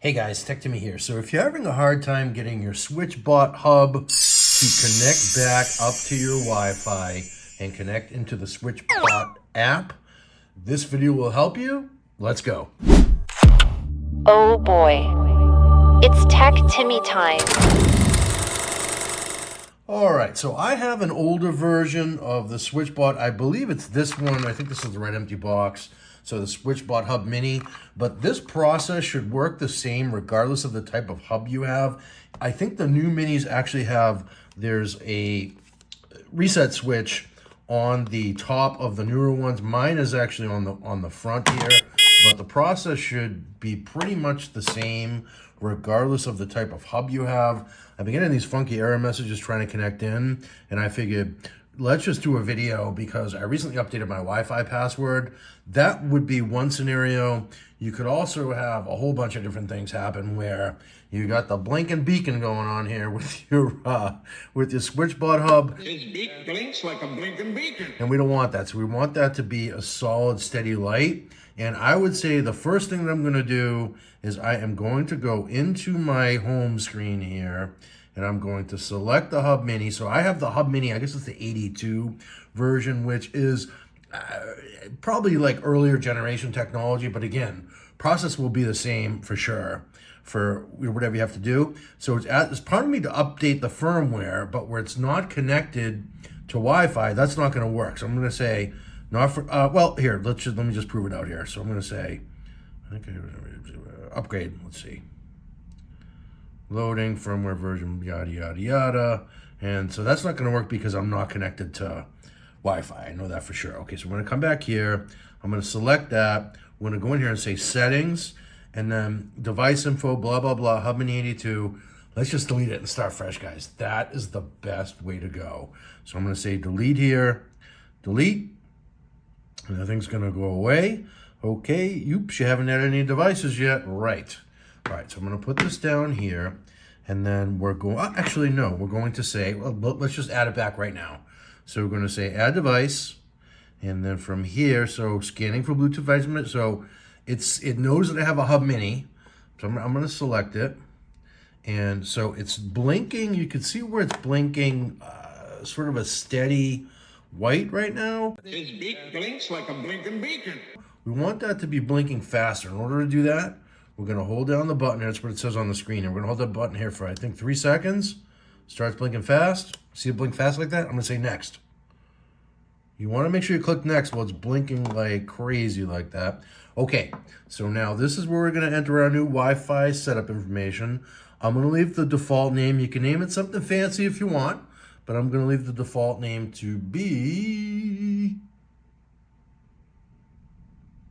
Hey guys, Tech Timmy here. So if you're having a hard time getting your SwitchBot Hub to connect back up to your Wi-Fi and connect into the SwitchBot app, this video will help you. Let's go. Oh boy. It's Tech Timmy time. All right, so I have an older version of the SwitchBot. I believe it's this one. I think this is the red empty box. So the SwitchBot Hub Mini. But this process should work the same regardless of the type of hub you have. I think the new minis actually have, there's a reset switch on the top of the newer ones. Mine is actually on the front here, but the process should be pretty much the same regardless of the type of hub you have. I've been getting these funky error messages trying to connect in, and I figured let's just do a video because I recently updated my Wi-Fi password. That would be one scenario. You could also have a whole bunch of different things happen where you got the blinking beacon going on here with your SwitchBot Hub. His beak blinks like a blinking beacon. And we don't want that. So we want that to be a solid, steady light. And I would say the first thing that I'm going to do is I am going to go into my home screen here and I'm going to select the Hub Mini. So I have the Hub Mini, I guess it's the 82 version, which is probably like earlier generation technology. But again, process will be the same for sure for whatever you have to do. So it's part of me to update the firmware, but where it's not connected to Wi-Fi, that's not going to work. So I'm going to say, not for, well, here, let me just prove it out here. So I'm going to say, upgrade, let's see. Loading, firmware version, yada, yada, yada. And so that's not going to work because I'm not connected to Wi-Fi. I know that for sure. Okay, so I'm going to come back here. I'm going to select that. I'm going to go in here and say settings, and then device info, blah, blah, blah, Hub Mini 82. Let's just delete it and start fresh, guys. That is the best way to go. So I'm going to say delete here, delete. And nothing's going to go away. Okay, oops, you haven't added any devices yet. Right. All right, so I'm going to put this down here, and then we're going, actually, no, we're going to say, well, let's just add it back right now. So we're going to say add device, and then from here, so scanning for Bluetooth device, so it knows that I have a Hub Mini, so I'm going to select it, and so it's blinking. You can see where it's blinking, sort of a steady white right now. His beak blinks like a blinking beacon. We want that to be blinking faster. In order to do that, we're going to hold down the button. That's what it says on the screen. And we're going to hold that button here for, I think, 3 seconds. Starts blinking fast. See it blink fast like that? I'm going to say next. You want to make sure you click next while it's blinking like crazy like that. Okay, so now this is where we're going to enter our new Wi-Fi setup information. I'm going to leave the default name. You can name it something fancy if you want, but I'm going to leave the default name to be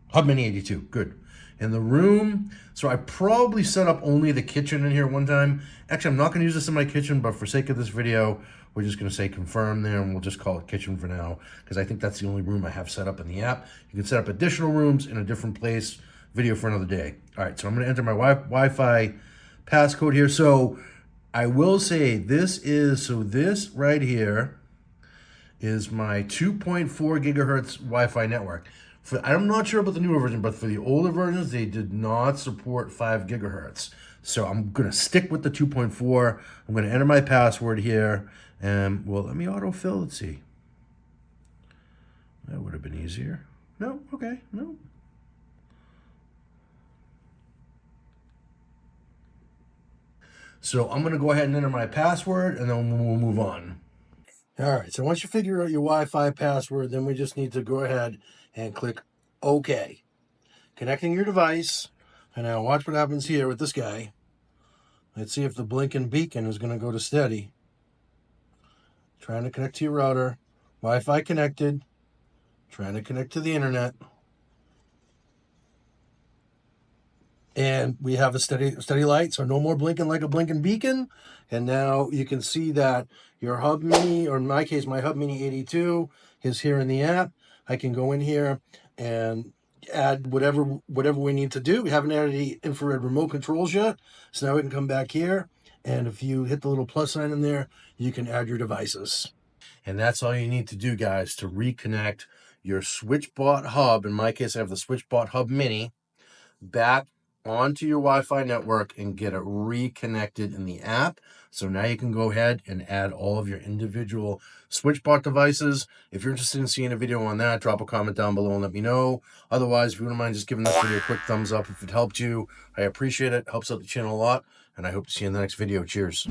Hub Mini 82. Good. In the room, so I probably set up only the kitchen in here one time. Actually, I'm not going to use this in my kitchen, but for sake of this video, we're just going to say confirm there, and we'll just call it kitchen for now, because I think that's the only room I have set up in the app. You can set up additional rooms in a different place. Video for another day. All right, so I'm going to enter my Wi-Fi passcode here. So I will say this right here is my 2.4 gigahertz Wi-Fi network. I'm not sure about the newer version, but for the older versions, they did not support 5 gigahertz. So I'm going to stick with the 2.4. I'm going to enter my password here. And, well, let me autofill. Let's see. That would have been easier. No? Okay. No. So I'm going to go ahead and enter my password, and then we'll move on. All right, so once you figure out your Wi-Fi password, then we just need to go ahead and click OK. Connecting your device, and now watch what happens here with this guy. Let's see if the blinking beacon is going to go to steady. Trying to connect to your router. Wi-Fi connected. Trying to connect to the internet. And we have a steady light, so no more blinking like a blinking beacon. And now you can see that your Hub Mini, or in my case, my Hub Mini 82 is here in the app. I can go in here and add whatever we need to do. We haven't added the infrared remote controls yet, so now we can come back here. And if you hit the little plus sign in there, you can add your devices. And that's all you need to do, guys, to reconnect your SwitchBot Hub. In my case, I have the SwitchBot Hub Mini back onto your Wi-Fi network and get it reconnected in the app. So now you can go ahead and add all of your individual SwitchBot devices. If you're interested in seeing a video on that, drop a comment down below and let me know. Otherwise, if you wouldn't mind just giving this video a quick thumbs up if it helped you, I appreciate it. Helps out the channel a lot, and I hope to see you in the next video. Cheers.